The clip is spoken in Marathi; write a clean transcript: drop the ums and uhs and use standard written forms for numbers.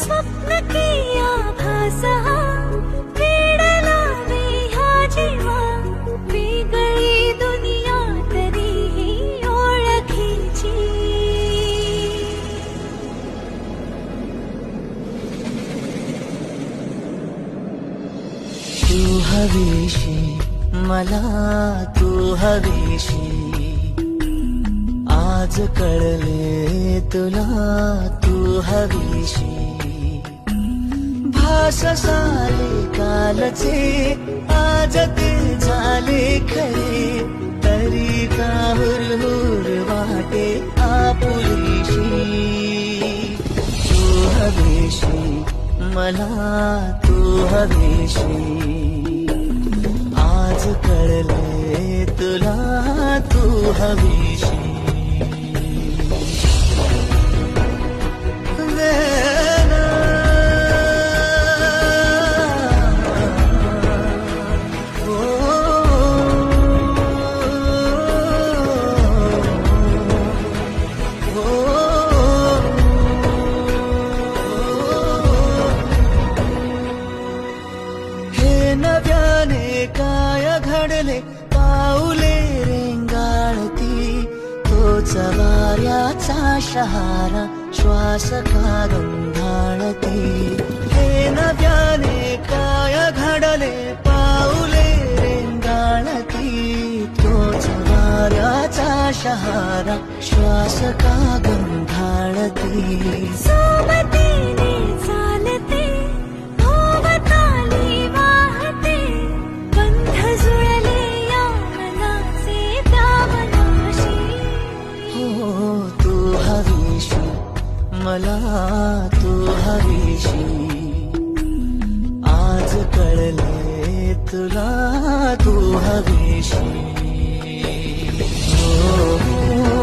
स्वप्न की आभास वेडला मी ह्या जीवा वेगळी दुनिया तरीही ओळखीची तू हवीशी मला तू हवीशी आज कळले तुला तू हवीशी भास सारे कालचे आज ते झाले खरे तरी का हुरहुर वाटे आपुलीशी तू हवीशी मला तू हवीशी आज कळले तुला तू हवीशी नव्याने काय घडले पाऊले रेंगाळती तोच वाऱ्याचा शहारा श्वास का गंधाळती हे नव्याने काय घडले पाऊले रेंगाळती तोच वाऱ्याचा शहारा श्वास का गंधाळती सोबतीने चालते भोवताली वाहते बंध जुळले या मनाचे दामनाशी हो तू हवीशी मला तू हवीशी आज कळले तुला तू हवीशी हो